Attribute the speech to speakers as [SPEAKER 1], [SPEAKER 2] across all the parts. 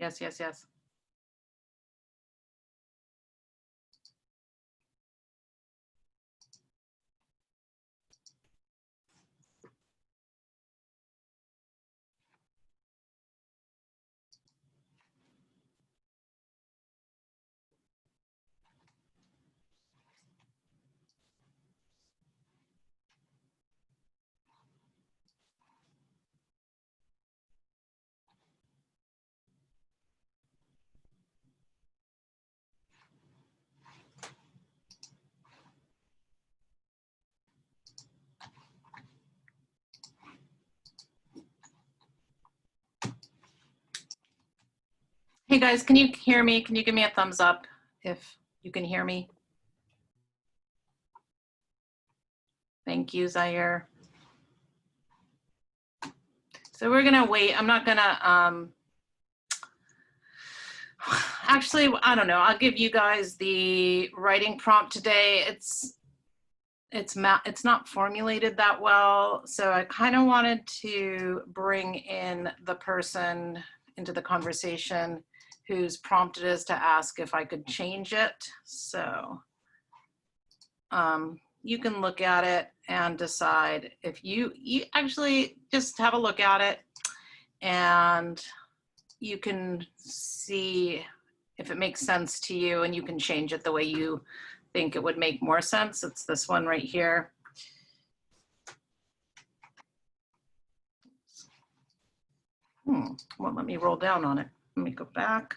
[SPEAKER 1] Yes, yes, yes. Hey guys, can you hear me? Can you give me a thumbs up if you can hear me? Thank you, Zaire. So we're gonna wait. I'm not gonna, actually, I don't know. I'll give you guys the writing prompt today. It's not formulated that well. So I kind of wanted to bring in the person into the conversation who's prompted us to ask if I could change it. So you can look at it and decide if you actually just have a look at it, and you can see if it makes sense to you, and you can change it the way you think it would make more sense. It's this one right here. Well, let me roll down on it. Let me go back.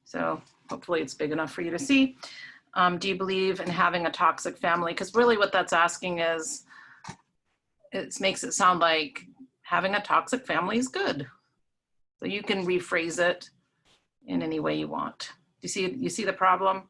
[SPEAKER 1] So hopefully it's big enough for you to see. Do you believe in having a toxic family? Because really what that's asking is, it makes it sound like having a toxic family is good. So you can rephrase it in any way you want. You see the problem?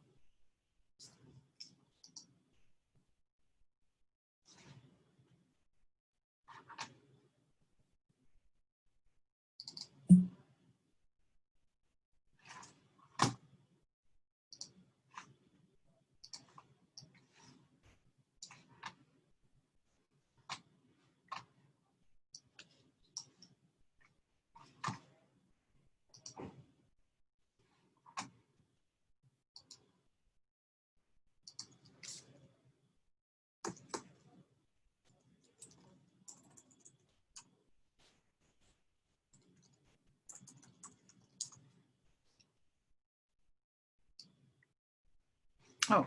[SPEAKER 1] Oh.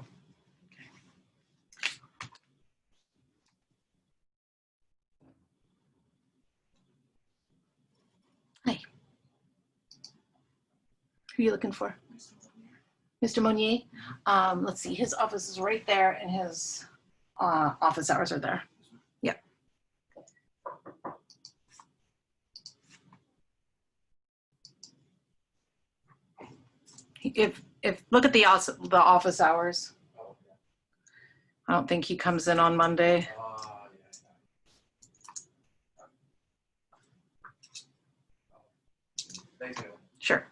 [SPEAKER 1] Hi. Who are you looking for? Mr. Monnier. Let's see, his office is right there, and his office hours are there. Yep. If look at the office hours. I don't think he comes in on Monday.
[SPEAKER 2] Thank you.
[SPEAKER 1] Sure.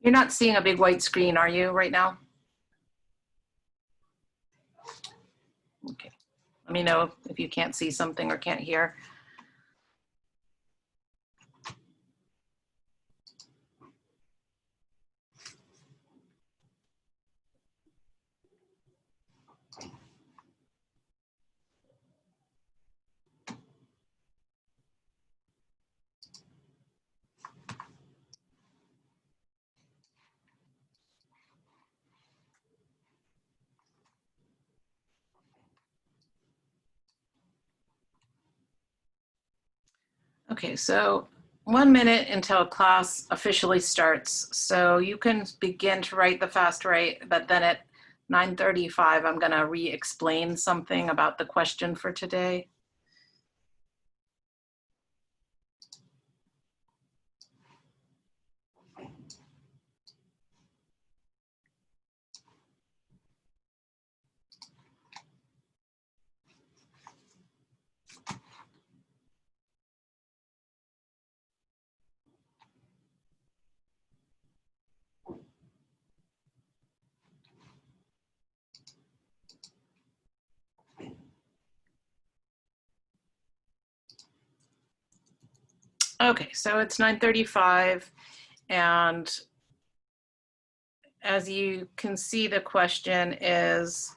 [SPEAKER 1] You're not seeing a big white screen, are you, right now? Okay. Let me know if you can't see something or can't hear. Okay, so 1 minute until class officially starts. So you can begin to write the fast write, but then at 9:35, I'm gonna re-explain something about the question for today. Okay, so it's 9:35, and as you can see, the question is,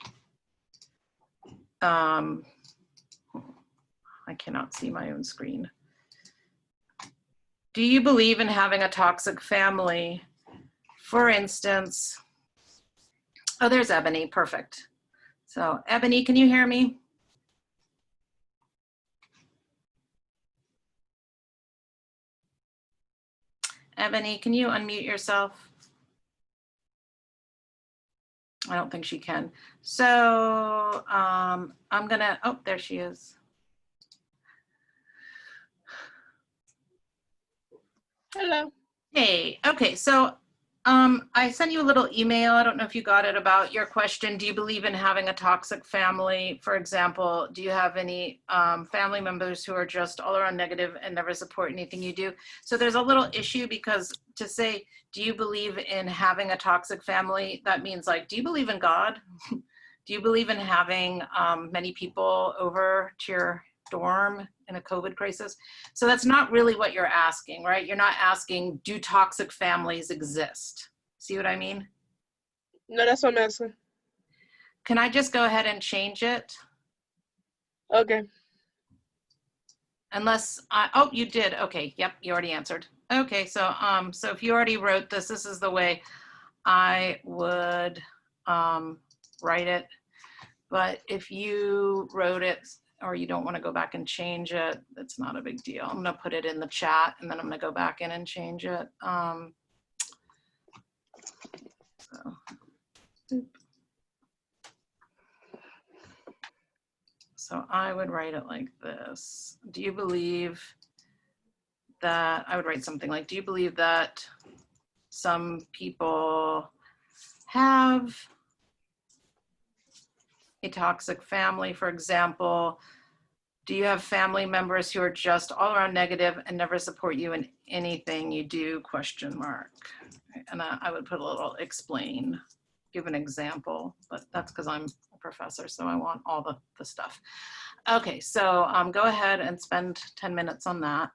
[SPEAKER 1] I cannot see my own screen. Do you believe in having a toxic family? For instance, oh, there's Ebony, perfect. So Ebony, can you hear me? Ebony, can you unmute yourself? I don't think she can. So I'm gonna, oh, there she is.
[SPEAKER 2] Hello.
[SPEAKER 1] Hey, okay, so I sent you a little email. I don't know if you got it about your question. Do you believe in having a toxic family? For example, do you have any family members who are just all around negative and never support anything you do? So there's a little issue because to say, do you believe in having a toxic family? That means like, do you believe in God? Do you believe in having many people over to your dorm in a COVID crisis? So that's not really what you're asking, right? You're not asking, do toxic families exist? See what I mean?
[SPEAKER 2] No, that's what I'm asking.
[SPEAKER 1] Can I just go ahead and change it?
[SPEAKER 2] Okay.
[SPEAKER 1] Unless oh, you did. Okay. Yep. You already answered. Okay. So, so if you already wrote this, this is the way I would, write it. But if you wrote it or you don't want to go back and change it, it's not a big deal. I'm going to put it in the chat and then I'm going to go back in and change it. So I would write it like this. Do you believe that, I would write something like, do you believe that some people have a toxic family? For example, do you have family members who are just all around negative and never support you in anything you do, question mark. And I would put a little explain, give an example, but that's because I'm a professor, so I want all the stuff. Okay, so go ahead and spend 10 minutes on that.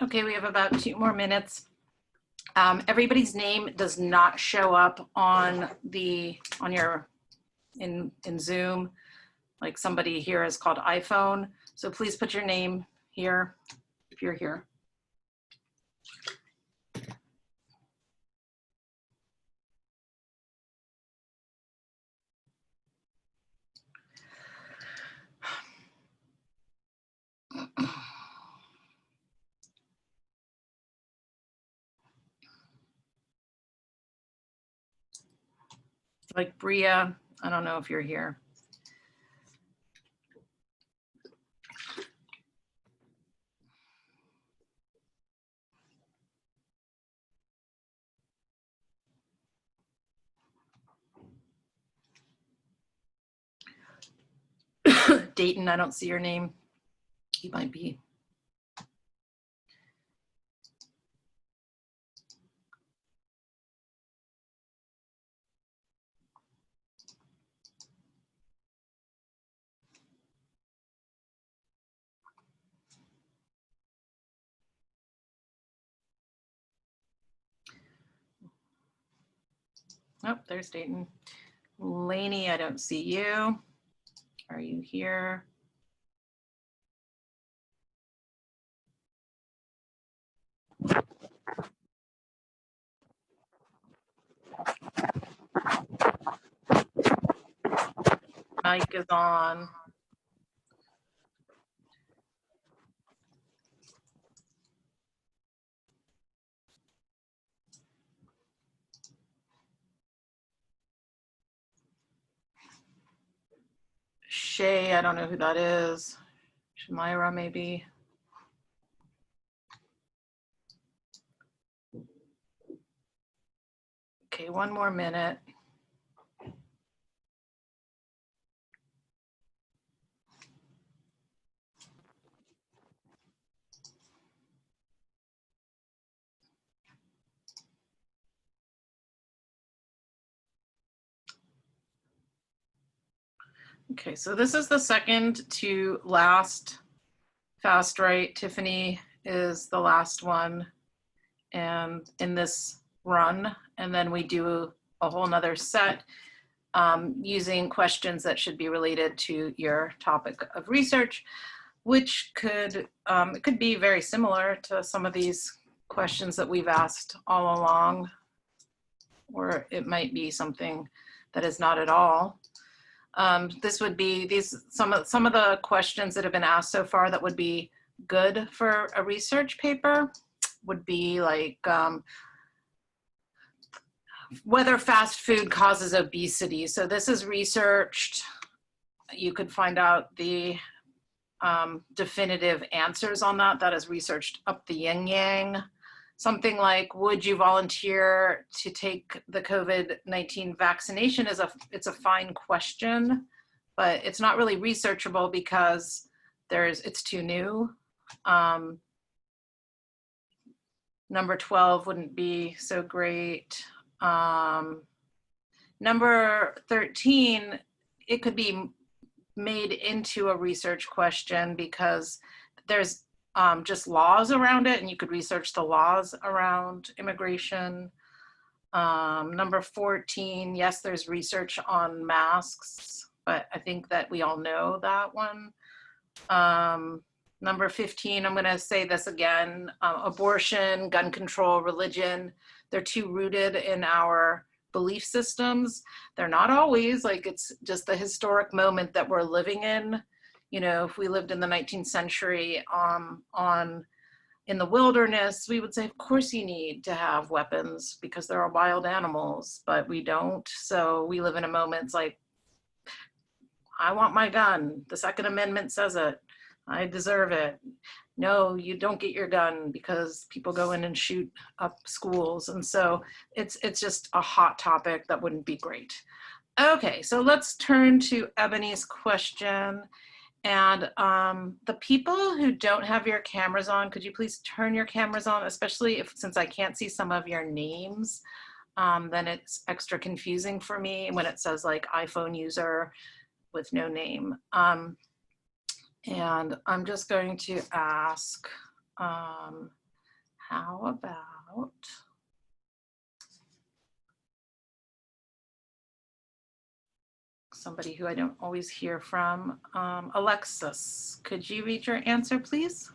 [SPEAKER 1] Okay, we have about 2 more minutes. Everybody's name does not show up on your in Zoom. Like somebody here is called iPhone. So please put your name here if you're here. Like Bria, I don't know if you're here. Dayton, I don't see your name. You might be. Oh, there's Dayton. Lainey, I don't see you. Are you here? Mic is on. Shay, I don't know who that is. Shamira, maybe. Okay, 1 more minute. Okay, so this is the second to last fast write. Tiffany is the last one and in this run, and then we do a whole nother set using questions that should be related to your topic of research, which could it could be very similar to some of these questions that we've asked all along, or it might be something that is not at all. This would be some of the questions that have been asked so far that would be good for a research paper would be like whether fast food causes obesity. So this is researched. You could find out the definitive answers on that. That is researched up the yin yang. Something like, would you volunteer to take the COVID-19 vaccination? It's a fine question, but it's not really researchable because it's too new. Number 12 wouldn't be so great. Number 13, it could be made into a research question because there's just laws around it, and you could research the laws around immigration. Number 14, yes, there's research on masks, but I think that we all know that one. Number 15, I'm gonna say this again, abortion, gun control, religion, they're too rooted in our belief systems. They're not always, like it's just the historic moment that we're living in. You know, if we lived in the 19th century in the wilderness, we would say, of course you need to have weapons because there are wild animals, but we don't. So we live in a moment, it's like, I want my gun. The Second Amendment says it. I deserve it. No, you don't get your gun because people go in and shoot up schools. And so it's just a hot topic that wouldn't be great. Okay, so let's turn to Ebony's question. And the people who don't have your cameras on, could you please turn your cameras on, especially since I can't see some of your names, then it's extra confusing for me when it says like iPhone user with no name. And I'm just going to ask How about somebody who I don't always hear from? Alexis, could you read your answer, please?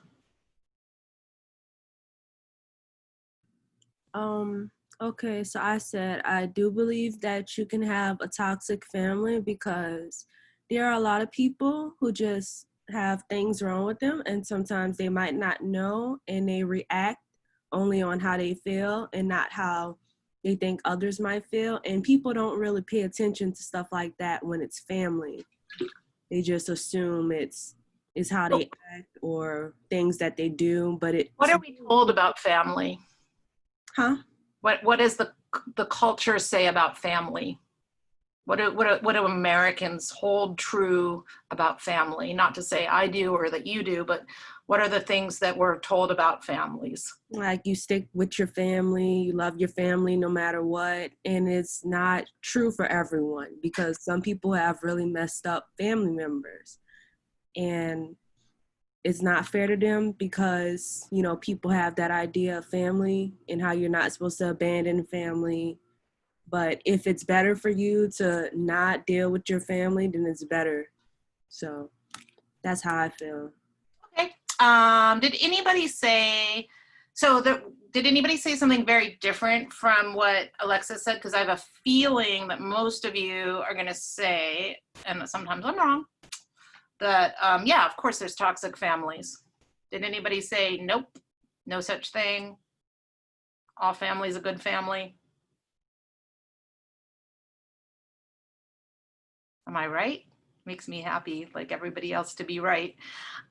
[SPEAKER 3] Okay, so I said, I do believe that you can have a toxic family because there are a lot of people who just have things wrong with them, and sometimes they might not know and they react only on how they feel and not how they think others might feel. And people don't really pay attention to stuff like that when it's family. They just assume it's how they act or things that they do, but it's
[SPEAKER 1] What are we told about family?
[SPEAKER 3] huh?
[SPEAKER 1] What does the culture say about family? What do Americans hold true about family? Not to say I do or that you do, but what are the things that we're told about families?
[SPEAKER 3] Like you stick with your family, you love your family no matter what. And it's not true for everyone because some people have really messed up family members. And it's not fair to them because, you know, people have that idea of family and how you're not supposed to abandon family. But if it's better for you to not deal with your family, then it's better. So that's how I feel.
[SPEAKER 1] Okay. Did anybody say, did anybody say something very different from what Alexis said? Because I have a feeling that most of you are going to say, and sometimes I'm wrong, that, yeah, of course there's toxic families. Did anybody say, nope, no such thing? All families a good family? Am I right? Makes me happy, like everybody else, to be right.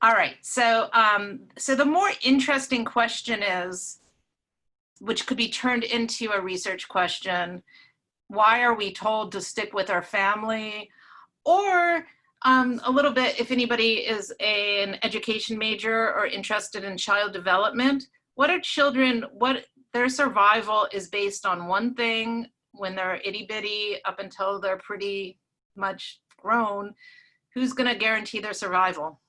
[SPEAKER 1] All right, so the more interesting question is, which could be turned into a research question, why are we told to stick with our family? Or a little bit, if anybody is an education major or interested in child development, what their survival is based on one thing when they're itty bitty up until they're pretty much grown. Who's going to guarantee their survival?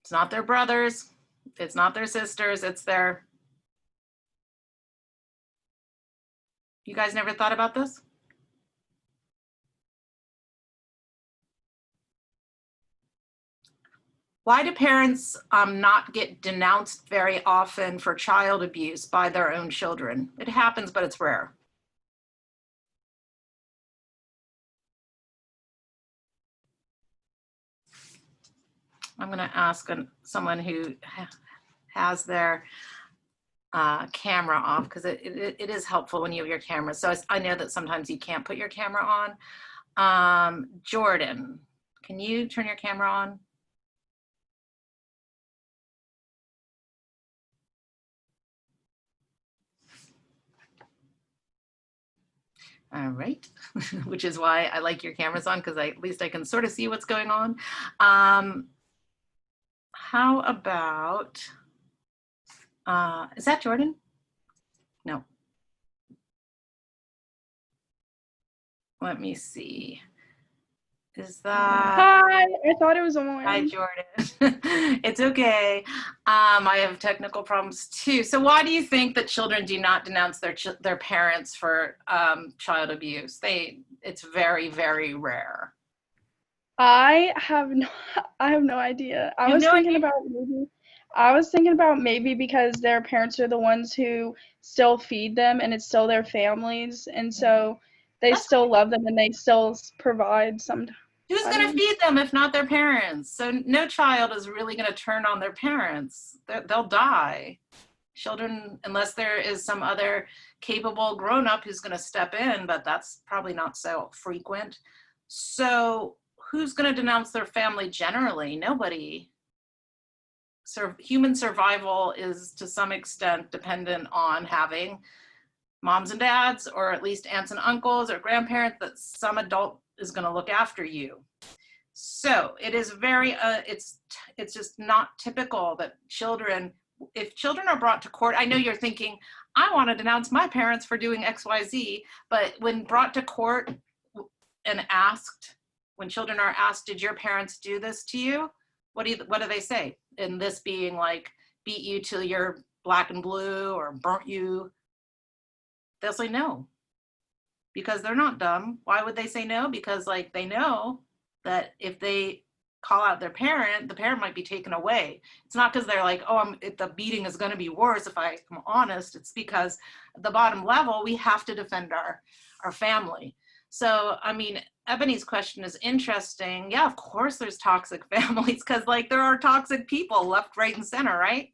[SPEAKER 1] It's not their brothers, it's not their sisters, it's their... You guys never thought about this? Why do parents not get denounced very often for child abuse by their own children? It happens, but it's rare. I'm going to ask someone who has their camera off, because it is helpful when you have your camera. So I know that sometimes you can't put your camera on. Jordan, can you turn your camera on? All right, which is why I like your cameras on, because at least I can sort of see what's going on. How about, is that Jordan? No. Let me see. Is that?
[SPEAKER 2] Hi, I thought it was on.
[SPEAKER 1] Hi, Jordan. It's okay. I have technical problems too. So why do you think that children do not denounce their parents for child abuse? It's very, very rare.
[SPEAKER 2] I have no idea. I was thinking about maybe because their parents are the ones who still feed them and it's still their families, and so they still love them and they still provide some.
[SPEAKER 1] Who's going to feed them if not their parents? So no child is really going to turn on their parents. They'll die. Children, unless there is some other capable grown-up who's going to step in, but that's probably not so frequent. So who's going to denounce their family generally? Nobody. So human survival is to some extent dependent on having moms and dads, or at least aunts and uncles or grandparents, that some adult is going to look after you. So it is very, it's just not typical that if children are brought to court, I know you're thinking, I want to denounce my parents for doing X, Y, Z, but when brought to court and asked, when children are asked, did your parents do this to you? What do they say? And this being like, beat you till you're black and blue or burnt you, they'll say no. Because they're not dumb. Why would they say no? Because like they know that if they call out their parent, the parent might be taken away. It's not because they're like, oh, the beating is going to be worse if I'm honest. It's because at the bottom level, we have to defend our family. So, I mean, Ebony's question is interesting. Yeah, of course there's toxic families because like there are toxic people left, right, and center, right?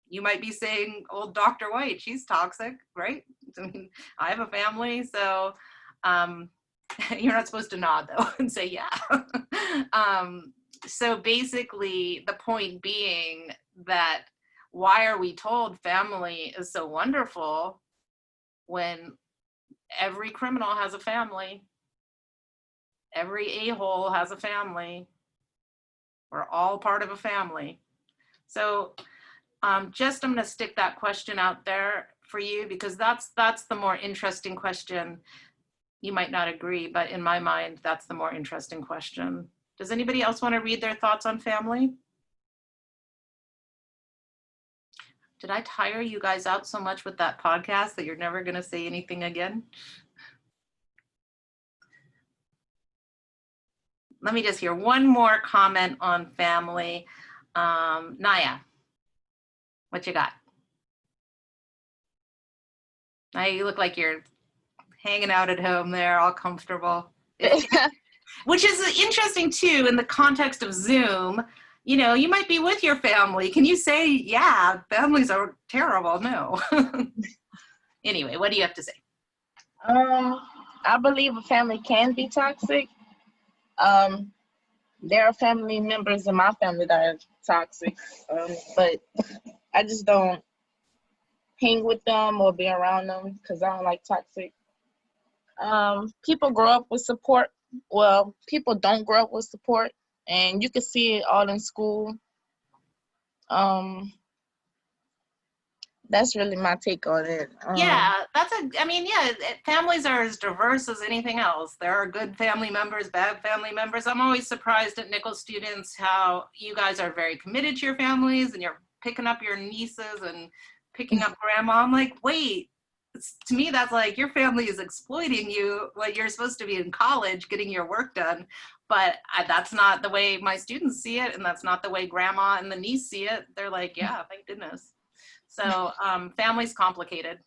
[SPEAKER 1] You might be saying, oh, Dr. White, she's toxic, right? I mean, I have a family, so you're not supposed to nod though and say yeah. So basically the point being that why are we told family is so wonderful when every criminal has a family, every a-hole has a family, we're all part of a family. So just I'm going to stick that question out there for you because that's the more interesting question. You might not agree, but in my mind, that's the more interesting question. Does anybody else want to read their thoughts on family? Did I tire you guys out so much with that podcast that you're never going to say anything again? Let me just hear one more comment on family. Naya, what you got? Naya, you look like you're hanging out at home there, all comfortable. Which is interesting too, in the context of Zoom, you know, you might be with your family. Can you say, yeah, families are terrible? No. Anyway, what do you have to say?
[SPEAKER 4] I believe a family can be toxic. There are family members in my family that are toxic, but I just don't hang with them or be around them because I don't like toxic. People grow up with support. Well, people don't grow up with support, and you can see it all in school. That's really my take on it.
[SPEAKER 1] Yeah, I mean, yeah, families are as diverse as anything else. There are good family members, bad family members. I'm always surprised at Nichols students how you guys are very committed to your families and you're picking up your nieces and picking up grandma. I'm like, wait, to me, that's like your family is exploiting you when you're supposed to be in college getting your work done. But that's not the way my students see it, and that's not the way grandma and the niece see it. They're like, yeah, thank goodness. So family's complicated.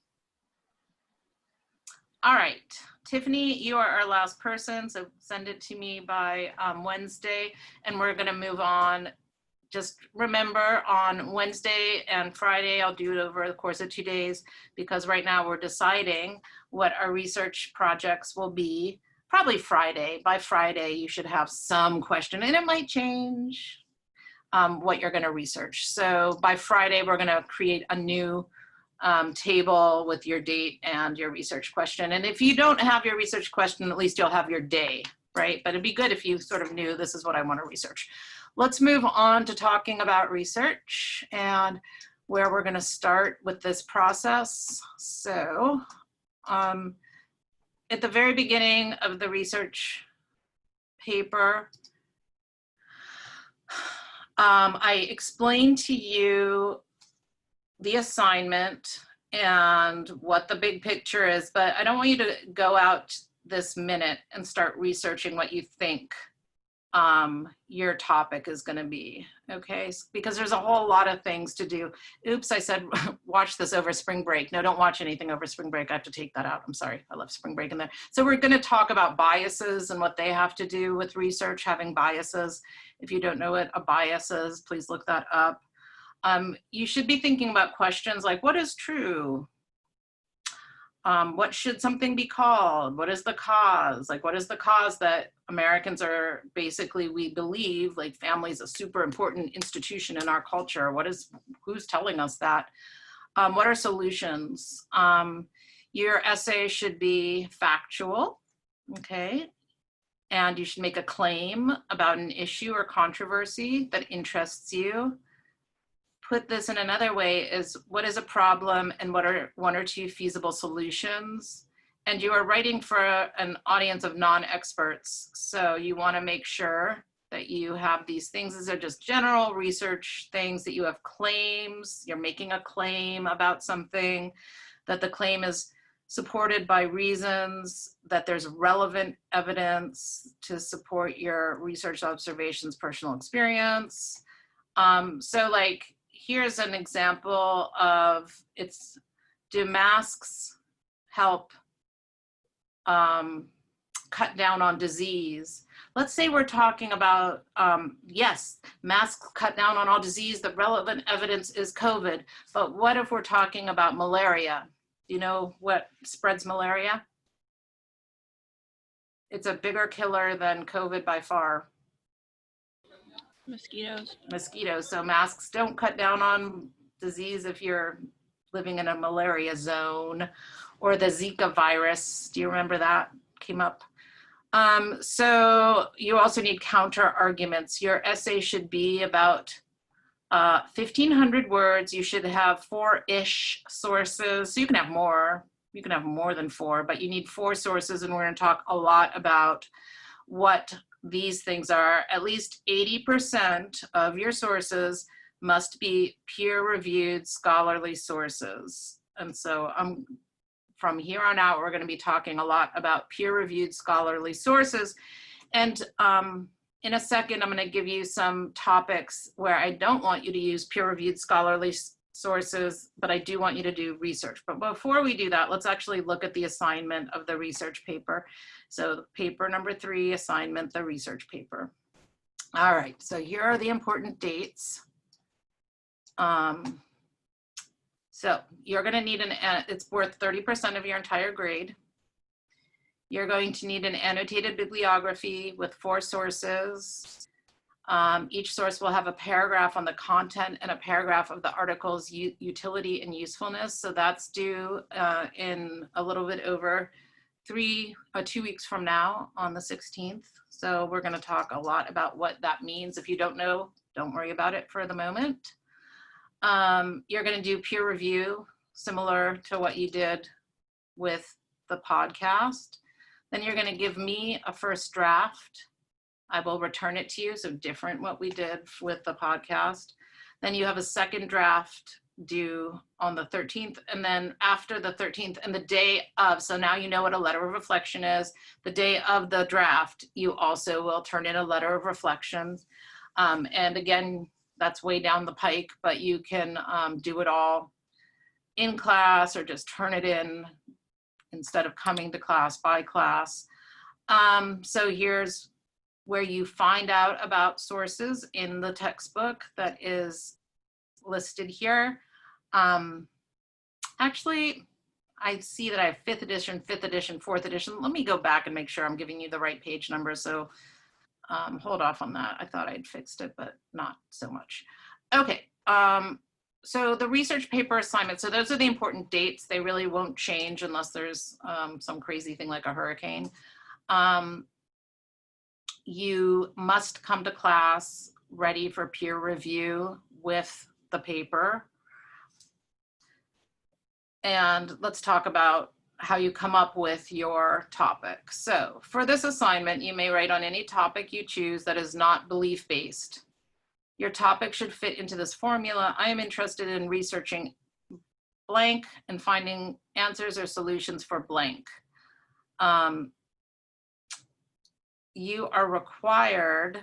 [SPEAKER 1] All right, Tiffany, you are our last person, so send it to me by Wednesday, and we're gonna move on. Just remember on Wednesday and Friday, I'll do it over the course of 2 days because right now we're deciding what our research projects will be. Probably Friday. By Friday, you should have some question, and it might change what you're going to research. So by Friday, we're going to create a new table with your date and your research question. And if you don't have your research question, at least you'll have your day, right? But it'd be good if you sort of knew this is what I want to research. Let's move on to talking about research and where we're going to start with this process. So at the very beginning of the research paper, I explained to you the assignment and what the big picture is, but I don't want you to go out this minute and start researching what you think your topic is going to be, okay? Because there's a whole lot of things to do. Oops, I said watch this over spring break. No, don't watch anything over spring break. I have to take that out. I'm sorry, I left spring break in there. So we're going to talk about biases and what they have to do with research, having biases. If you don't know what a bias is, please look that up. You should be thinking about questions like, what is true? What should something be called? What is the cause? Like, what is the cause that Americans are basically, we believe, like family is a super important institution in our culture. Who's telling us that? What are solutions? Your essay should be factual, okay? And you should make a claim about an issue or controversy that interests you. Put this in another way is what is a problem and what are 1 or 2 feasible solutions? And you are writing for an audience of non-experts. So you want to make sure that you have these things. These are just general research things that you have claims, you're making a claim about something, that the claim is supported by reasons, that there's relevant evidence to support your research observations, personal experience. So like, here's an example of, do masks help cut down on disease? Let's say we're talking about, yes, masks cut down on all disease. The relevant evidence is COVID. But what if we're talking about malaria? Do you know what spreads malaria? It's a bigger killer than COVID by far.
[SPEAKER 2] Mosquitoes.
[SPEAKER 1] Mosquitoes. So masks don't cut down on disease if you're living in a malaria zone. Or the Zika virus. Do you remember that came up? So you also need counter arguments. Your essay should be about 1,500 words. You should have 4-ish sources. So you can have more. You can have more than 4, but you need 4 sources, and we're going to talk a lot about what these things are. At least 80% of your sources must be peer-reviewed scholarly sources. And so from here on out, we're going to be talking a lot about peer-reviewed scholarly sources. And in a second, I'm going to give you some topics where I don't want you to use peer-reviewed scholarly sources, but I do want you to do research. But before we do that, let's actually look at the assignment of the research paper. So paper number 3, assignment, the research paper. All right, so here are the important dates. So you're going to need it's worth 30% of your entire grade. You're going to need an annotated bibliography with 4 sources. Each source will have a paragraph on the content and a paragraph of the article's utility and usefulness. So that's due in a little bit over 2 weeks from now on the 16th. So we're going to talk a lot about what that means. If you don't know, don't worry about it for the moment. You're going to do peer review, similar to what you did with the podcast. Then you're going to give me a first draft. I will return it to you, so different what we did with the podcast. Then you have a second draft due on the 13th, and then after the 13th and the day of, so now you know what a letter of reflection is. The day of the draft, you also will turn in a letter of reflection. And again, that's way down the pike, but you can do it all in class or just turn it in instead of coming to class by class. So here's where you find out about sources in the textbook that is listed here. Actually, I see that I have 5th edition, 5th edition, 4th edition. Let me go back and make sure I'm giving you the right page number. So hold off on that. I thought I'd fixed it, but not so much. Okay, so the research paper assignment. So those are the important dates. They really won't change unless there's some crazy thing like a hurricane. You must come to class ready for peer review with the paper. And let's talk about how you come up with your topic. So for this assignment, you may write on any topic you choose that is not belief-based. Your topic should fit into this formula. I am interested in researching blank and finding answers or solutions for blank. You are required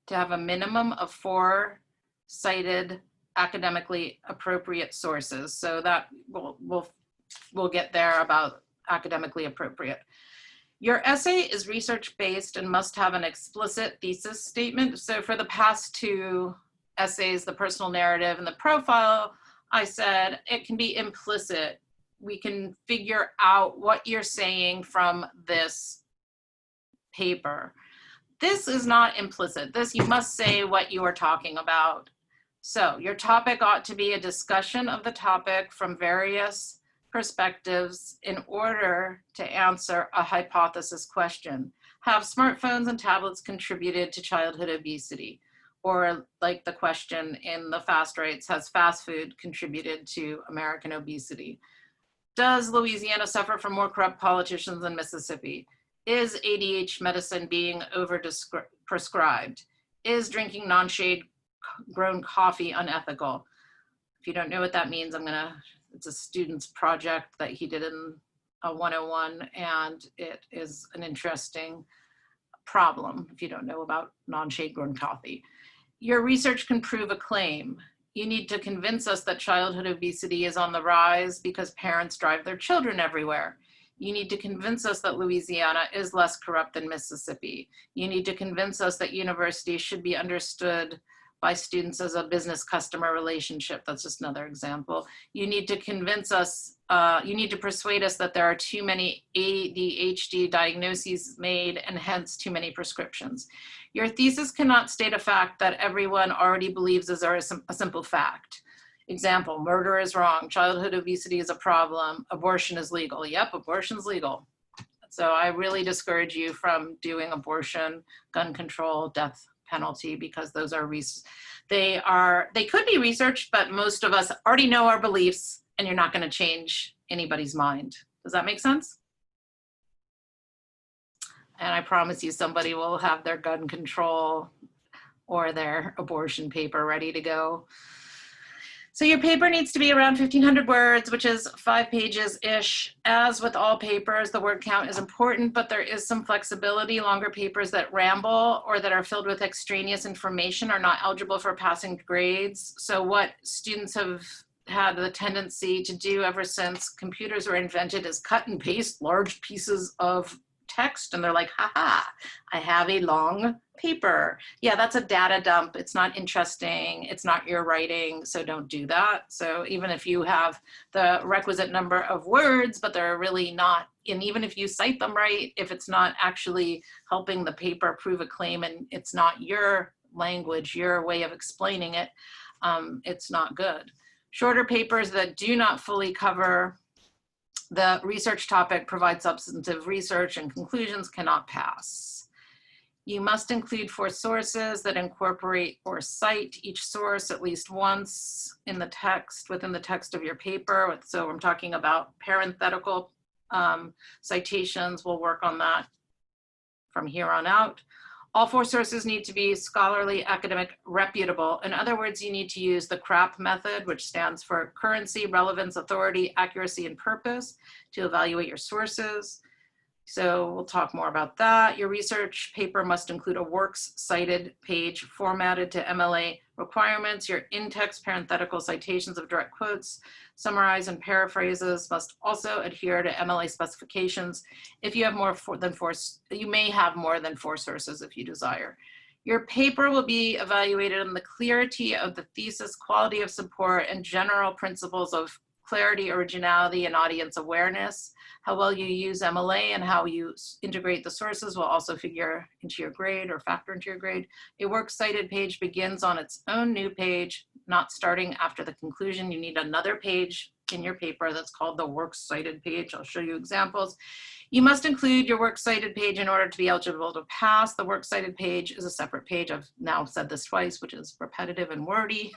[SPEAKER 1] to have a minimum of 4 cited academically appropriate sources. So that we'll get there about academically appropriate. Your essay is research-based and must have an explicit thesis statement. So for the past 2 essays, the personal narrative and the profile, I said it can be implicit. We can figure out what you're saying from this paper. This is not implicit. This, you must say what you are talking about. So your topic ought to be a discussion of the topic from various perspectives in order to answer a hypothesis question. Have smartphones and tablets contributed to childhood obesity? Or like the question in the fast rates, has fast food contributed to American obesity? Does Louisiana suffer from more corrupt politicians than Mississippi? Is ADHD medicine being over-prescribed? is drinking non-shade grown coffee unethical? If you don't know what that means, it's a student's project that he did in a 101, and it is an interesting problem if you don't know about non-shade grown coffee. Your research can prove a claim. You need to convince us that childhood obesity is on the rise because parents drive their children everywhere. You need to convince us that Louisiana is less corrupt than Mississippi. You need to convince us that universities should be understood by students as a business customer relationship. That's just another example. You need to convince us, you need to persuade us that there are too many ADHD diagnoses made and hence too many prescriptions. Your thesis cannot state a fact that everyone already believes is a simple fact. Example, murder is wrong, childhood obesity is a problem, abortion is legal. Yep, abortion's legal. So I really discourage you from doing abortion, gun control, death penalty, because those are, they could be researched, but most of us already know our beliefs and you're not gonna change anybody's mind. Does that make sense? And I promise you somebody will have their gun control or their abortion paper ready to go. So your paper needs to be around 1,500 words, which is 5 pages-ish. As with all papers, the word count is important, but there is some flexibility. Longer papers that ramble or that are filled with extraneous information are not eligible for passing grades. So what students have had the tendency to do ever since computers were invented is cut and paste large pieces of text, and they're like, haha, I have a long paper. Yeah, that's a data dump. It's not interesting. It's not your writing, so don't do that. So even if you have the requisite number of words, but they're really not, and even if you cite them right, if it's not actually helping the paper prove a claim and it's not your language, your way of explaining it, it's not good. Shorter papers that do not fully cover the research topic, provide substantive research and conclusions cannot pass. You must include 4 sources that incorporate or cite each source at least once in the text, within the text of your paper. So I'm talking about parenthetical citations. We'll work on that from here on out. All 4 sources need to be scholarly, academic, reputable. In other words, you need to use the CRAP method, which stands for currency, relevance, authority, accuracy, and purpose, to evaluate your sources. So we'll talk more about that. Your research paper must include a works cited page formatted to MLA requirements. Your in-text parenthetical citations of direct quotes, summarize and paraphrases must also adhere to MLA specifications. If you have you may have more than 4 sources if you desire. Your paper will be evaluated on the clarity of the thesis, quality of support, and general principles of clarity, originality, and audience awareness. How well you use MLA and how you integrate the sources will also figure into your grade or factor into your grade. A works cited page begins on its own new page, not starting after the conclusion. You need another page in your paper that's called the works cited page. I'll show you examples. You must include your works cited page in order to be eligible to pass. The works cited page is a separate page. I've now said this twice, which is repetitive and wordy,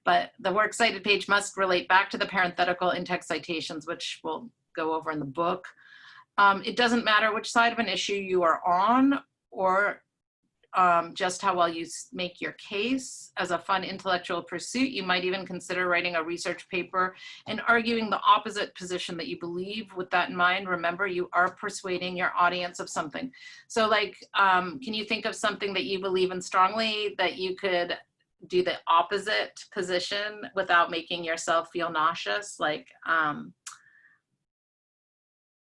[SPEAKER 1] but the works cited page must relate back to the parenthetical in-text citations, which we'll go over in the book. It doesn't matter which side of an issue you are on or just how well you make your case. As a fun intellectual pursuit, you might even consider writing a research paper and arguing the opposite position that you believe. With that in mind, remember, you are persuading your audience of something. So like, can you think of something that you believe in strongly that you could do the opposite position without making yourself feel nauseous? Like,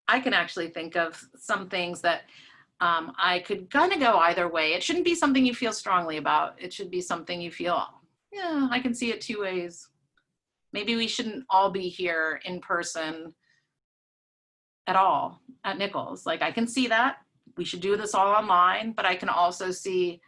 [SPEAKER 1] I can actually think of some things that I could kind of go either way. It shouldn't be something you feel strongly about. It should be something you feel, yeah, I can see it 2 ways. Maybe we shouldn't all be here in person at all at Nichols. Like, I can see that. We should do this all online, but I can also see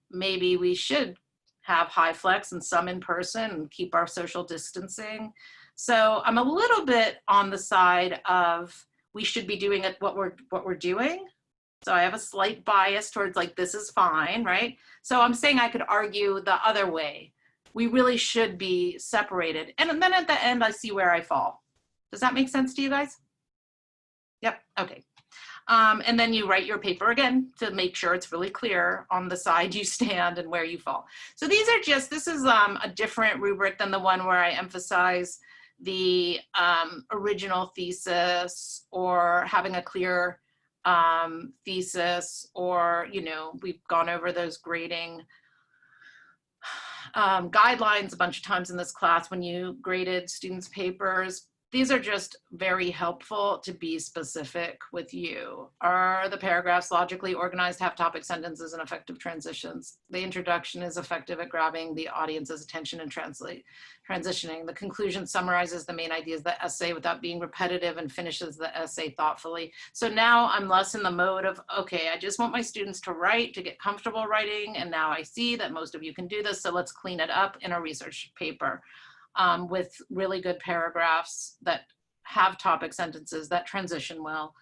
[SPEAKER 1] maybe we should have high flex and some in person and keep our social distancing. So I'm a little bit on the side of we should be doing it what we're doing. So I have a slight bias towards like, this is fine, right? So I'm saying I could argue the other way. We really should be separated. And then at the end, I see where I fall. Does that make sense to you guys? Yep, okay. And then you write your paper again to make sure it's really clear on the side you stand and where you fall. So these are just, this is a different rubric than the one where I emphasize the original thesis or having a clear thesis, or, you know, we've gone over those grading guidelines a bunch of times in this class when you graded students' papers. These are just very helpful to be specific with you. Are the paragraphs logically organized, have topic sentences and effective transitions? The introduction is effective at grabbing the audience's attention and transitioning. The conclusion summarizes the main ideas of the essay without being repetitive and finishes the essay thoughtfully. So now I'm less in the mode of, okay, I just want my students to write, to get comfortable writing. And now I see that most of you can do this. So let's clean it up in a research paper. With really good paragraphs that have topic sentences that transition well.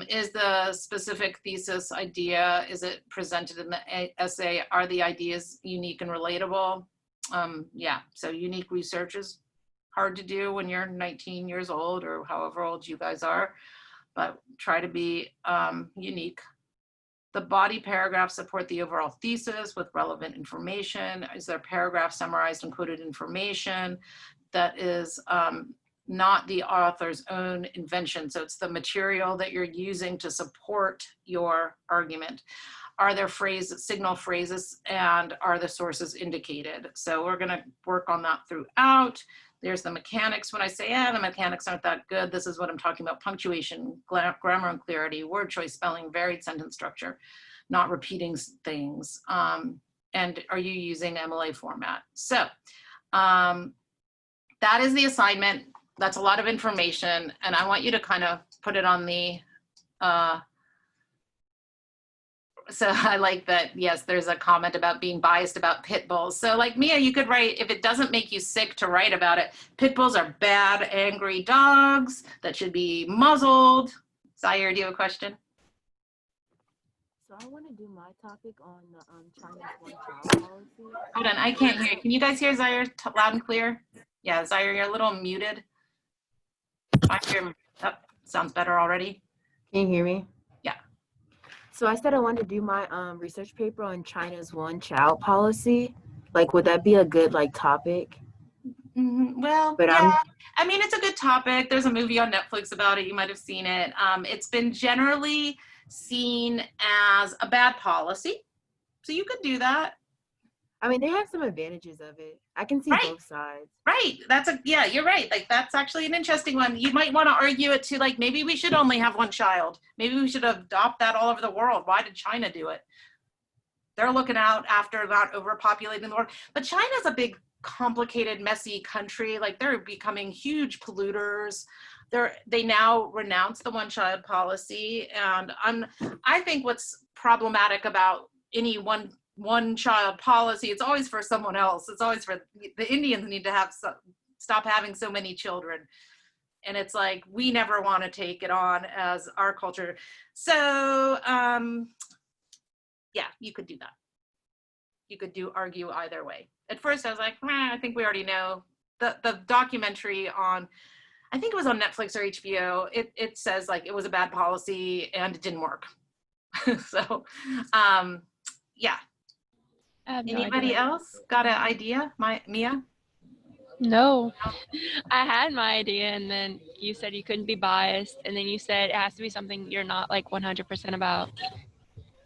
[SPEAKER 1] Is the specific thesis idea, is it presented in the essay? Are the ideas unique and relatable? Yeah, so unique research is hard to do when you're 19 years old or however old you guys are, but try to be unique. The body paragraphs support the overall thesis with relevant information. Is there paragraph summarized and quoted information that is not the author's own invention? So it's the material that you're using to support your argument. Are there signal phrases, and are the sources indicated? So we're gonna work on that throughout. There's the mechanics. When I say, the mechanics aren't that good, this is what I'm talking about: punctuation, grammar and clarity, word choice, spelling, varied sentence structure, not repeating things. And are you using MLA format? So that is the assignment. That's a lot of information. And I want you to kind of put it on the, so I like that, yes, there's a comment about being biased about pit bulls. So like Mia, you could write, if it doesn't make you sick to write about it, pit bulls are bad, angry dogs that should be muzzled. Zaire, do you have a question?
[SPEAKER 5] So I want to do my topic on China's one-child policy.
[SPEAKER 1] Hold on, I can't hear you. Can you guys hear Zaire loud and clear? Yeah, Zaire, you're a little muted. I hear, oh, sounds better already.
[SPEAKER 5] Can you hear me?
[SPEAKER 1] Yeah.
[SPEAKER 5] So I said I wanted to do my research paper on China's one-child policy. Like, would that be a good topic?
[SPEAKER 1] Well,
[SPEAKER 5] But
[SPEAKER 1] yeah, I mean, it's a good topic. There's a movie on Netflix about it. You might have seen it. It's been generally seen as a bad policy. So you could do that.
[SPEAKER 5] I mean, they have some advantages of it. I can see
[SPEAKER 1] Right.
[SPEAKER 5] both sides.
[SPEAKER 1] Right. Yeah, you're right. Like, that's actually an interesting one. You might want to argue it to, like, maybe we should only have one child. Maybe we should adopt that all over the world. Why did China do it? They're looking out after not overpopulating the world. But China's a big, complicated, messy country. Like, they're becoming huge polluters. They now renounce the one-child policy. And I think what's problematic about any one-child policy, it's always for someone else. It's always for the Indians need to stop having so many children. And it's like, we never want to take it on as our culture. So yeah, you could do that. You could argue either way. At first I was like, I think we already know. The documentary on, I think it was on Netflix or HBO, it says like it was a bad policy and it didn't work. So yeah. Anybody else got an idea? Mia?
[SPEAKER 6] No, I had my idea, and then you said you couldn't be biased, and then you said it has to be something you're not like 100% about,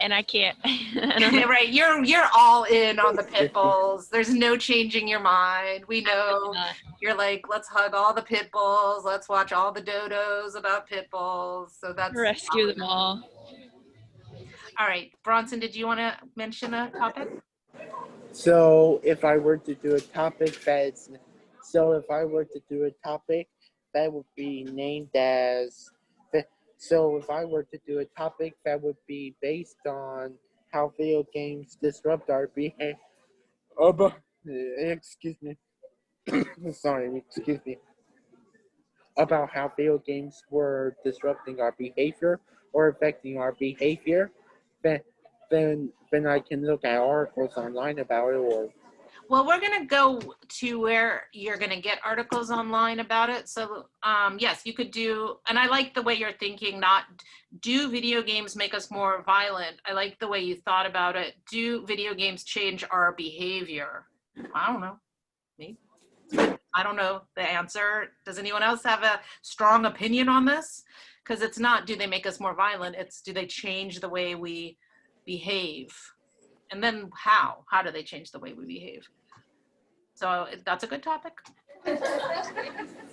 [SPEAKER 6] and I can't. I don't know.
[SPEAKER 1] Right, you're all in on the pit bulls. There's no changing your mind. We know you're like, let's hug all the pit bulls. Let's watch all the dodos about pit bulls. So that's
[SPEAKER 6] Rescue them all.
[SPEAKER 1] All right, Bronson, did you want to mention a topic?
[SPEAKER 7] So if I were to do a topic that would be named as, so if I were to do a topic that would be based on how video games disrupt our behavior, excuse me, about how video games were disrupting our behavior or affecting our behavior, then I can look at articles online about it, or
[SPEAKER 1] Well, we're going to go to where you're going to get articles online about it. So yes, you could do, and I like the way you're thinking, not do video games make us more violent? I like the way you thought about it. Do video games change our behavior? I don't know. Maybe. I don't know the answer. Does anyone else have a strong opinion on this? Because it's not, do they make us more violent? It's, do they change the way we behave? And then how? How do they change the way we behave? So that's a good topic.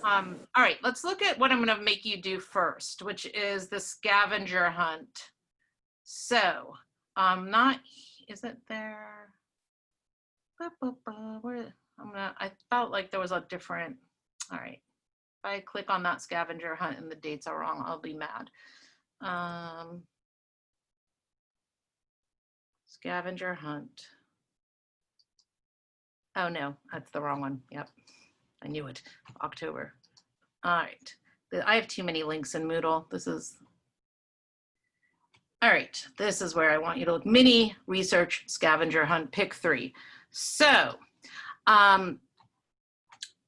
[SPEAKER 1] All right, let's look at what I'm going to make you do first, which is the scavenger hunt. So, is it there? Where, I felt like there was a different, all right. If I click on that scavenger hunt and the dates are wrong, I'll be mad. Scavenger hunt. Oh no, that's the wrong one. Yep, I knew it. October. All right, I have too many links in Moodle. This is, all right, this is where I want you to look. Mini research scavenger hunt, pick 3. So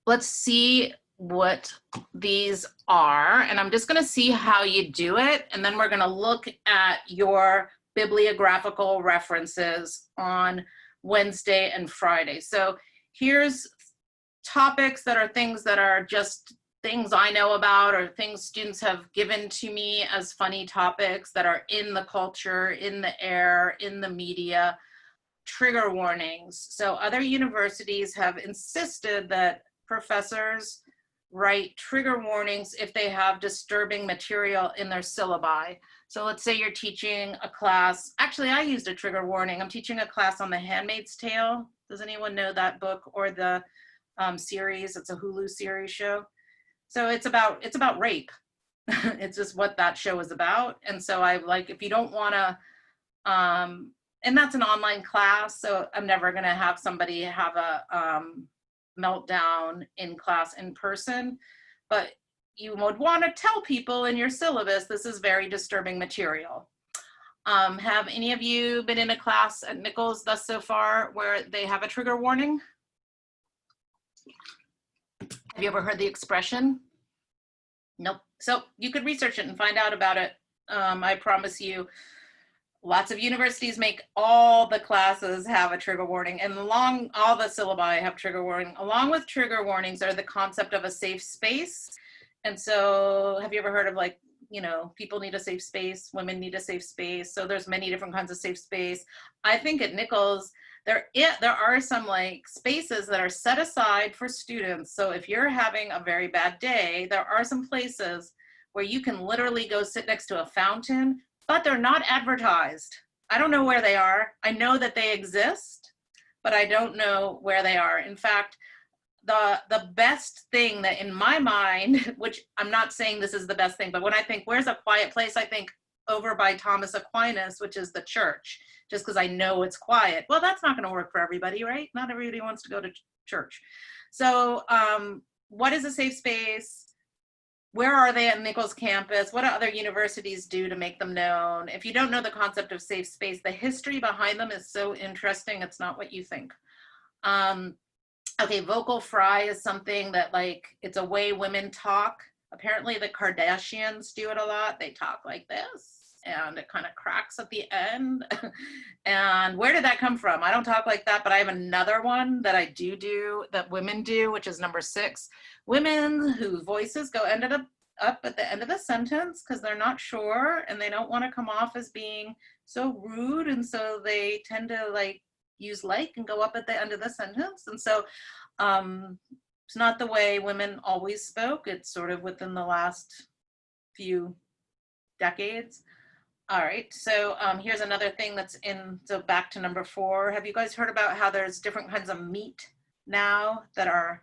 [SPEAKER 1] let's see what these are. And I'm just gonna see how you do it. And then we're gonna look at your bibliographical references on Wednesday and Friday. So here's topics that are things that are just things I know about or things students have given to me as funny topics that are in the culture, in the air, in the media. Trigger warnings. So other universities have insisted that professors write trigger warnings if they have disturbing material in their syllabi. So let's say you're teaching a class. Actually, I used a trigger warning. I'm teaching a class on The Handmaid's Tale. Does anyone know that book or the series? It's a Hulu series show. So it's about rape. It's just what that show is about. And so I like, if you don't want to, and that's an online class, so I'm never going to have somebody have a meltdown in class in person, but you would want to tell people in your syllabus, this is very disturbing material. Have any of you been in a class at Nichols thus so far where they have a trigger warning? Have you ever heard the expression? Nope. So you could research it and find out about it. I promise you, lots of universities make all the classes have a trigger warning, and all the syllabi have trigger warning. Along with trigger warnings are the concept of a safe space. And so have you ever heard of, like, you know, people need a safe space, women need a safe space. So there's many different kinds of safe space. I think at Nichols, there are some like spaces that are set aside for students. So if you're having a very bad day, there are some places where you can literally go sit next to a fountain, but they're not advertised. I don't know where they are. I know that they exist, but I don't know where they are. In fact, the best thing that in my mind, which I'm not saying this is the best thing, but when I think, where's a quiet place? I think over by Thomas Aquinas, which is the church, just because I know it's quiet. Well, that's not gonna work for everybody, right? Not everybody wants to go to church. So what is a safe space? Where are they at Nichols campus? What do other universities do to make them known? If you don't know the concept of safe space, the history behind them is so interesting. It's not what you think. Okay, vocal fry is something that, like, it's a way women talk. Apparently the Kardashians do it a lot. They talk like this and it kind of cracks at the end. And where did that come from? I don't talk like that, but I have another one that I do that women do, which is number 6. Women whose voices go up at the end of the sentence because they're not sure and they don't want to come off as being so rude. And so they tend to like use like and go up at the end of the sentence. And so it's not the way women always spoke. It's sort of within the last few decades. All right, so here's another thing that's in, so back to number 4. Have you guys heard about how there's different kinds of meat now that are,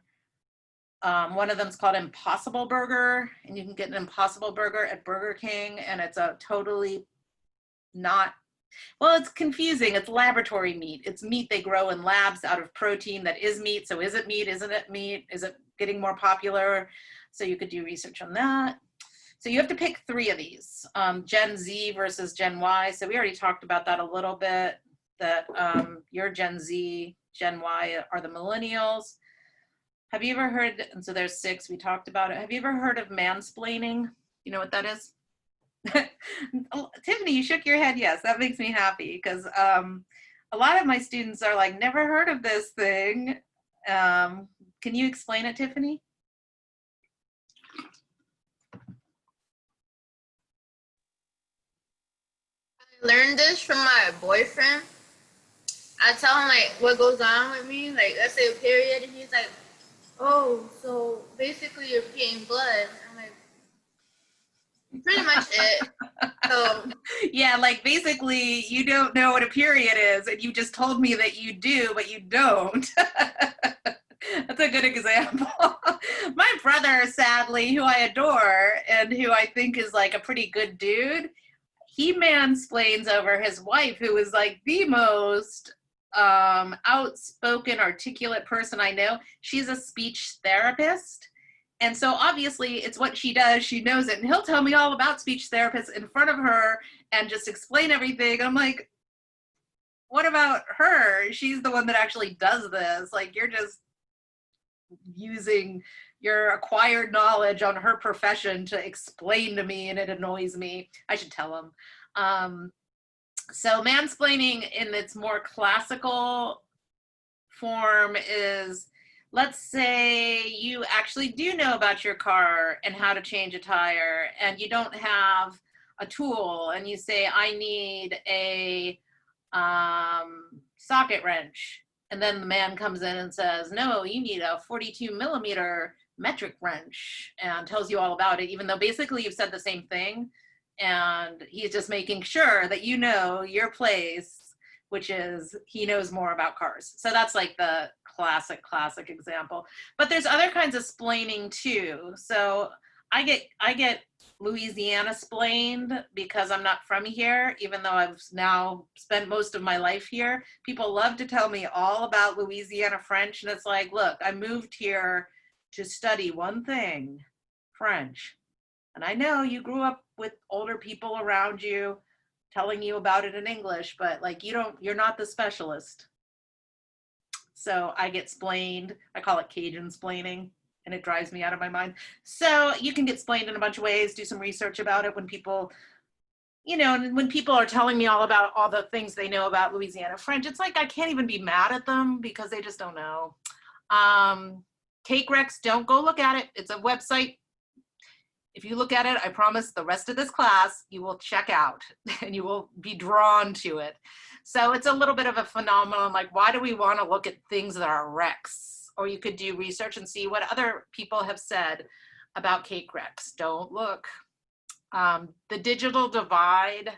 [SPEAKER 1] one of them is called Impossible Burger, and you can get an Impossible Burger at Burger King, and it's a totally not, well, it's confusing. It's laboratory meat. It's meat they grow in labs out of protein that is meat. So is it meat? Isn't it meat? Is it getting more popular? So you could do research on that. So you have to pick 3 of these, Gen Z versus Gen Y. So we already talked about that a little bit, that you're Gen Z, Gen Y are the millennials. Have you ever heard, and so there's 6, we talked about it. Have you ever heard of mansplaining? You know what that is? Tiffany, you shook your head yes. That makes me happy because a lot of my students are like, never heard of this thing. Can you explain it, Tiffany?
[SPEAKER 8] I learned this from my boyfriend. I tell him like what goes on with me, like let's say a period, and he's like, "Oh, so basically you're peeing blood." I'm like, pretty much it. So
[SPEAKER 1] yeah, like basically you don't know what a period is, and you just told me that you do, but you don't. That's a good example. My brother, sadly, who I adore and who I think is like a pretty good dude, he mansplains over his wife, who is like the most outspoken, articulate person I know. She's a speech therapist. And so obviously it's what she does. She knows it. And he'll tell me all about speech therapists in front of her and just explain everything. I'm like, what about her? She's the one that actually does this. Like, you're just using your acquired knowledge on her profession to explain to me, and it annoys me. I should tell him. So mansplaining in its more classical form is, let's say you actually do know about your car and how to change a tire, and you don't have a tool, and you say, I need a socket wrench. And then the man comes in and says, no, you need a 42 millimeter metric wrench, and tells you all about it, even though basically you've said the same thing. And he's just making sure that you know your place, which is he knows more about cars. So that's like the classic example. But there's other kinds of splaining too. So I get Louisiana splained because I'm not from here, even though I've now spent most of my life here. People love to tell me all about Louisiana French, and it's like, look, I moved here to study one thing, French. And I know you grew up with older people around you telling you about it in English, but like you're not the specialist. So I get splained. I call it Cajun splaining, and it drives me out of my mind. So you can get splained in a bunch of ways. Do some research about it when people, when people are telling me all about all the things they know about Louisiana French, it's like I can't even be mad at them because they just don't know. Cake Rex, don't go look at it. It's a website. If you look at it, I promise the rest of this class, you will check out and you will be drawn to it. So it's a little bit of a phenomenon, like why do we want to look at things that are Rex? Or you could do research and see what other people have said about Cake Rex. Don't look. The digital divide.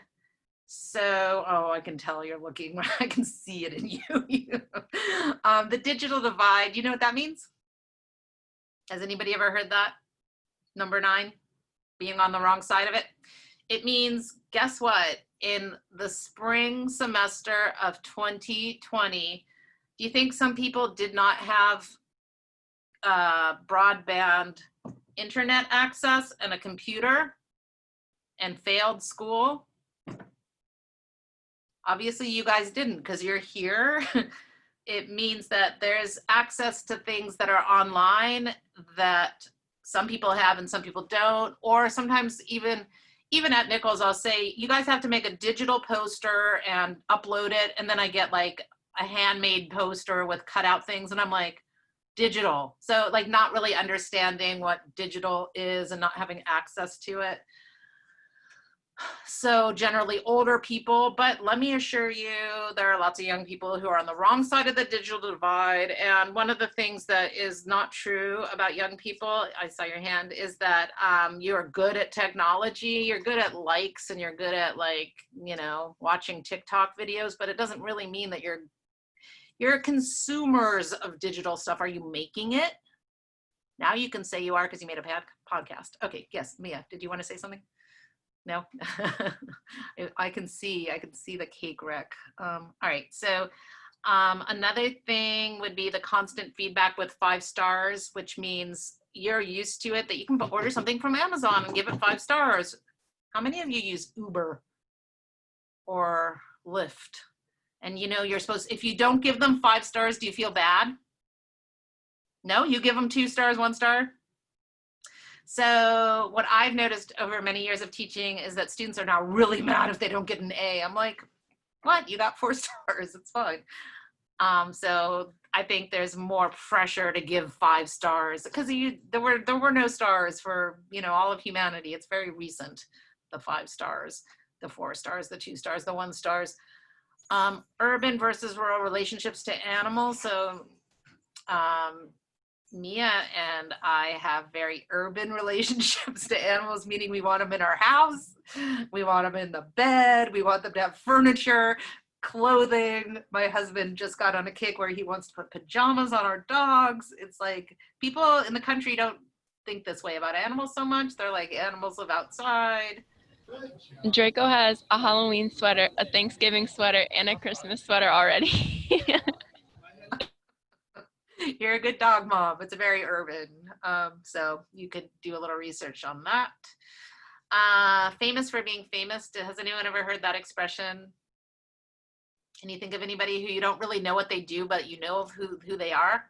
[SPEAKER 1] So, I can tell you're looking. I can see it in you. The digital divide, you know what that means? Has anybody ever heard that? Number 9, being on the wrong side of it. It means, guess what? In the spring semester of 2020, do you think some people did not have broadband internet access and a computer and failed school? Obviously you guys didn't because you're here. It means that there's access to things that are online that some people have and some people don't. Or sometimes even at Nichols, I'll say, you guys have to make a digital poster and upload it. And then I get like a handmade poster with cutout things. And I'm like, digital. So like not really understanding what digital is and not having access to it. So generally older people, but let me assure you, there are lots of young people who are on the wrong side of the digital divide. And one of the things that is not true about young people, I saw your hand, is that you're good at technology, you're good at likes, and you're good at watching TikTok videos, but it doesn't really mean that you're consumers of digital stuff. Are you making it? Now you can say you are because you made a podcast. Okay, yes, Mia, did you want to say something? No, I can see the cake wreck. All right, so another thing would be the constant feedback with 5 stars, which means you're used to it, that you can order something from Amazon and give it 5 stars. How many of you use Uber or Lyft? And you're supposed, if you don't give them 5 stars, do you feel bad? No, you give them 2 stars, 1 star? So what I've noticed over many years of teaching is that students are now really mad if they don't get an A. I'm like, what? You got 4 stars, it's fine. So I think there's more pressure to give 5 stars because there were no stars for, all of humanity. It's very recent, the 5 stars, the 4 stars, the 2 stars, the 1 stars. Urban versus rural relationships to animals. So Mia and I have very urban relationships to animals, meaning we want them in our house, we want them in the bed, we want them to have furniture, clothing. My husband just got on a kick where he wants to put pajamas on our dogs. It's like people in the country don't think this way about animals so much. They're like, animals live outside.
[SPEAKER 6] Draco has a Halloween sweater, a Thanksgiving sweater, and a Christmas sweater already.
[SPEAKER 1] You're a good dog mom. It's a very urban. So you could do a little research on that. Famous for being famous. Has anyone ever heard that expression? Can you think of anybody who you don't really know what they do, but you know of who they are?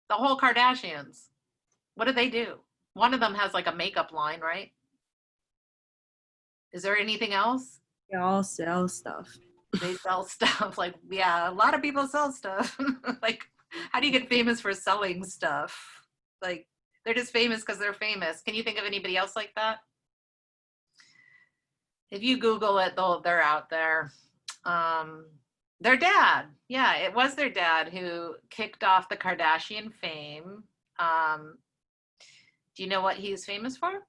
[SPEAKER 1] The whole Kardashians. What do they do? One of them has like a makeup line, right? Is there anything else?
[SPEAKER 3] They all sell stuff.
[SPEAKER 1] They sell stuff. Like, yeah, a lot of people sell stuff. Like, how do you get famous for selling stuff? Like, they're just famous because they're famous. Can you think of anybody else like that? If you Google it, they're out there. Their dad. Yeah, it was their dad who kicked off the Kardashian fame. Do you know what he's famous for?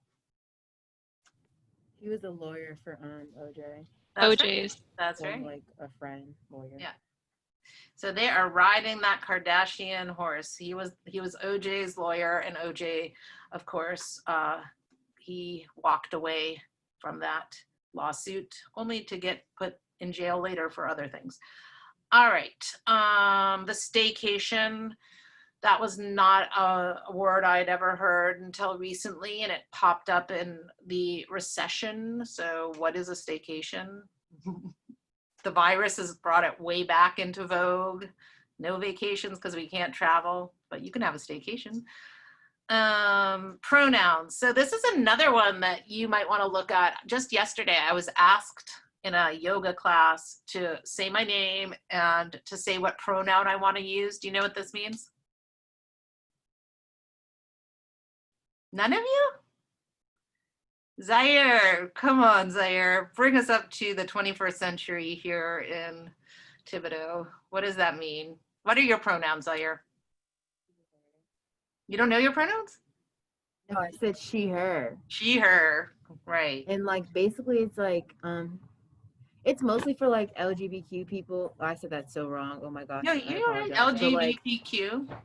[SPEAKER 5] He was a lawyer for OJ.
[SPEAKER 6] OJ's.
[SPEAKER 1] That's right.
[SPEAKER 5] Like a friend lawyer.
[SPEAKER 1] Yeah. So they are riding that Kardashian horse. He was OJ's lawyer, and OJ, of course, he walked away from that lawsuit only to get put in jail later for other things. All right. The staycation, that was not a word I'd ever heard until recently, and it popped up in the recession. So what is a staycation? The virus has brought it way back into vogue. No vacations because we can't travel, but you can have a staycation. Pronouns. So this is another one that you might want to look at. Just yesterday, I was asked in a yoga class to say my name and to say what pronoun I want to use. Do you know what this means? None of you? Zaire, come on, Zaire. Bring us up to the 21st century here in Thibodaux. What does that mean? What are your pronouns, Zaire? You don't know your pronouns?
[SPEAKER 5] No, I said she, her.
[SPEAKER 1] She, her, right.
[SPEAKER 5] And like basically it's like it's mostly for like LGBTQ people. Oh, I said that so wrong. Oh my gosh.
[SPEAKER 1] No, you're right. LGBTQ.
[SPEAKER 5] Like,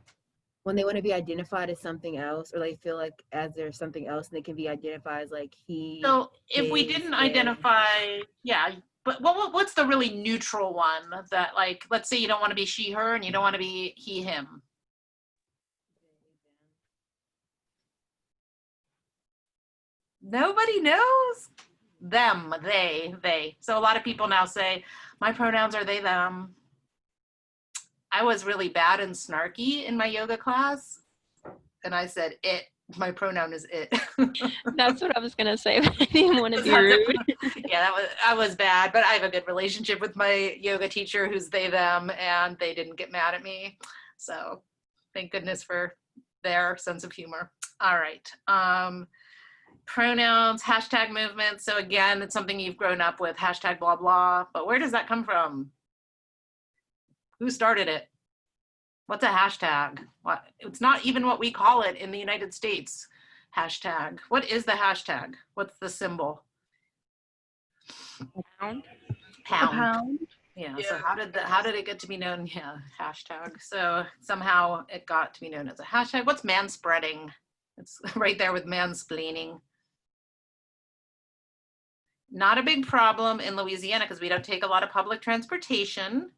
[SPEAKER 5] when they want to be identified as something else, or they feel like as there's something else, and they can be identified as like he.
[SPEAKER 1] So if we didn't identify, yeah, but what's the really neutral one that, like, let's say you don't want to be she, her, and you don't want to be he, him. Nobody knows? Them, they. So a lot of people now say, my pronouns are they, them. I was really bad and snarky in my yoga class, and I said it. My pronoun is it.
[SPEAKER 6] That's what I was gonna say, but I didn't want to be rude.
[SPEAKER 1] Yeah, I was bad, but I have a good relationship with my yoga teacher who's they, them, and they didn't get mad at me. So thank goodness for their sense of humor. All right. Pronouns, hashtag movement. So again, it's something you've grown up with, hashtag blah, blah. But where does that come from? Who started it? What's a hashtag? What? It's not even what we call it in the United States. Hashtag. What is the hashtag? What's the symbol?
[SPEAKER 6] A pound.
[SPEAKER 1] Pound.
[SPEAKER 2] A pound.
[SPEAKER 1] Yeah. So how did it get to be known? Yeah. Hashtag. So somehow it got to be known as a hashtag. What's manspreading? It's right there with mansplaining. Not a big problem in Louisiana because we don't take a lot of public transportation,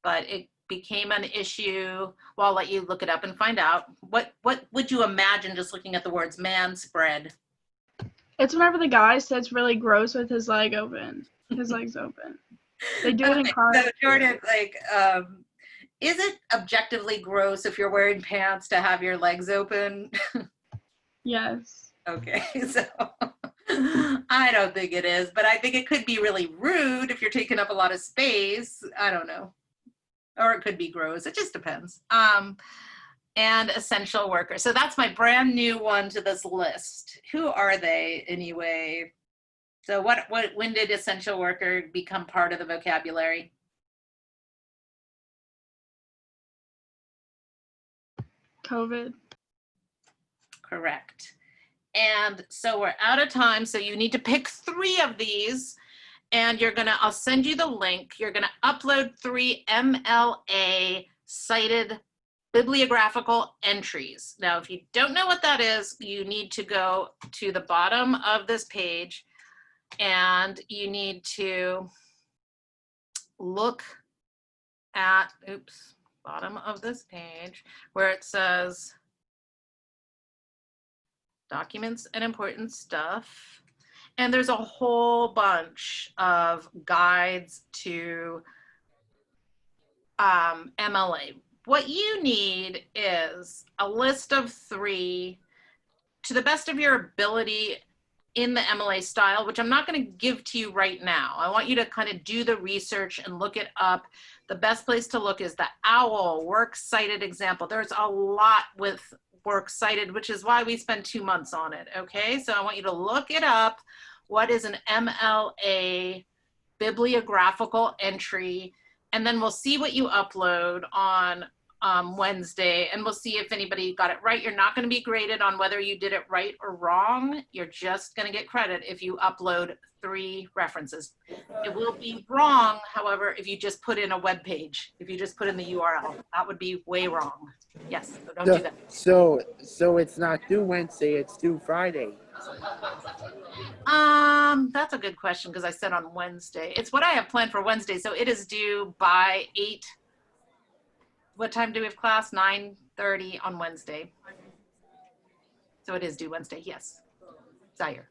[SPEAKER 1] but it became an issue. Well, I'll let you look it up and find out. What would you imagine just looking at the words manspread?
[SPEAKER 2] It's whenever the guy sits really gross with his leg open. His legs open. They do it in
[SPEAKER 1] Okay,
[SPEAKER 2] cars.
[SPEAKER 1] so Jordan, like, is it objectively gross if you're wearing pants to have your legs open?
[SPEAKER 2] Yes.
[SPEAKER 1] Okay, so I don't think it is, but I think it could be really rude if you're taking up a lot of space. I don't know. Or it could be gross. It just depends. And essential workers. So that's my brand new one to this list. Who are they anyway? So when did essential worker become part of the vocabulary?
[SPEAKER 2] COVID.
[SPEAKER 1] Correct. And so we're out of time. So you need to pick 3 of these, and I'll send you the link. You're gonna upload 3 MLA cited bibliographical entries. Now, if you don't know what that is, you need to go to the bottom of this page and you need to look at, bottom of this page where it says documents and important stuff. And there's a whole bunch of guides to MLA. What you need is a list of 3 to the best of your ability in the MLA style, which I'm not going to give to you right now. I want you to kind of do the research and look it up. The best place to look is the OWL works cited example. There's a lot with works cited, which is why we spend 2 months on it. Okay, so I want you to look it up. What is an MLA bibliographical entry? And then we'll see what you upload on Wednesday, and we'll see if anybody got it right. You're not going to be graded on whether you did it right or wrong. You're just going to get credit if you upload 3 references. It will be wrong, however, if you just put in a web page. If you just put in the URL, that would be way wrong. Yes, so don't do that.
[SPEAKER 7] So it's not due Wednesday, it's due Friday.
[SPEAKER 1] That's a good question because I said on Wednesday. It's what I have planned for Wednesday, so it is due by 8. What time do we have class? 9:30 on Wednesday. So it is due Wednesday, yes. Zaire.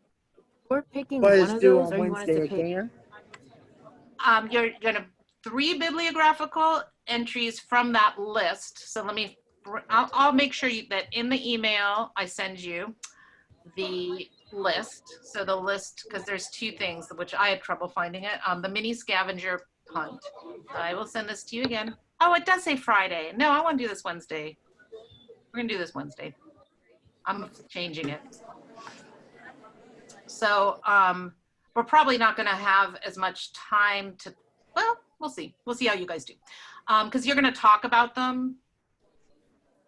[SPEAKER 5] We're picking
[SPEAKER 7] But
[SPEAKER 5] one
[SPEAKER 7] it's
[SPEAKER 5] of
[SPEAKER 7] due
[SPEAKER 5] those,
[SPEAKER 7] on
[SPEAKER 5] or you want us to
[SPEAKER 7] Wednesday
[SPEAKER 5] pick?
[SPEAKER 7] again?
[SPEAKER 1] You're gonna 3 bibliographical entries from that list. So I'll make sure that in the email I send you the list. So the list, because there's 2 things which I had trouble finding it. The mini scavenger hunt. I will send this to you again. Oh, it does say Friday. No, I want to do this Wednesday. We're gonna do this Wednesday. I'm changing it. So we're probably not gonna have as much time to, well, we'll see. We'll see how you guys do. Because you're gonna talk about them.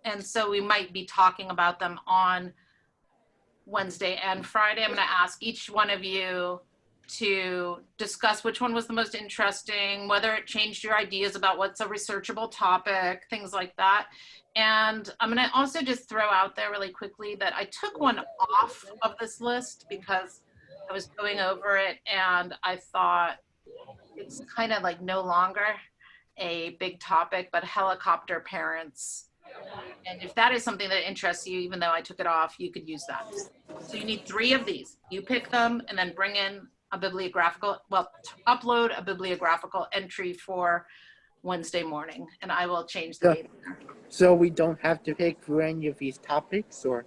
[SPEAKER 1] And so we might be talking about them on Wednesday and Friday. I'm gonna ask each one of you to discuss which one was the most interesting, whether it changed your ideas about what's a researchable topic, things like that. And I'm gonna also just throw out there really quickly that I took one off of this list because I was going over it and I thought it's kind of like no longer a big topic, but helicopter parents. And if that is something that interests you, even though I took it off, you could use that. So you need 3 of these. You pick them and then bring in a upload a bibliographical entry for Wednesday morning, and I will change the date.
[SPEAKER 7] So we don't have to pick for any of these topics, or?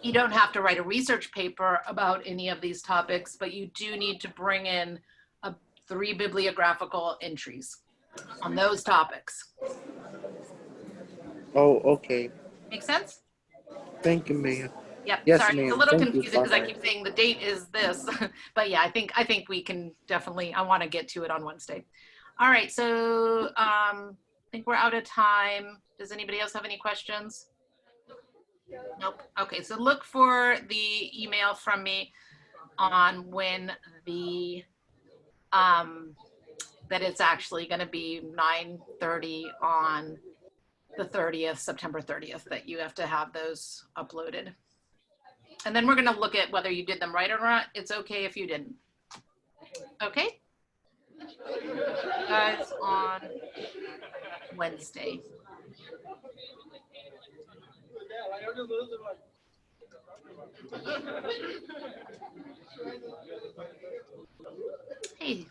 [SPEAKER 1] You don't have to write a research paper about any of these topics, but you do need to bring in 3 bibliographical entries on those topics.
[SPEAKER 7] Oh, okay.
[SPEAKER 1] Make sense?
[SPEAKER 7] Thank you, Ma'am.
[SPEAKER 1] Yep.
[SPEAKER 7] Yes,
[SPEAKER 1] sorry, it's a
[SPEAKER 7] ma'am.
[SPEAKER 1] little
[SPEAKER 7] Thank you,
[SPEAKER 1] confusing because I
[SPEAKER 7] Father.
[SPEAKER 1] keep saying the date is this, but yeah, I think we can definitely. I want to get to it on Wednesday. All right, so I think we're out of time. Does anybody else have any questions? Nope. Okay, so look for the email from me on when the that it's actually going to be 9:30 on the 30th, September 30th, that you have to have those uploaded. And then we're going to look at whether you did them right or not. It's okay if you didn't. Okay? Guys, on Wednesday. Hey.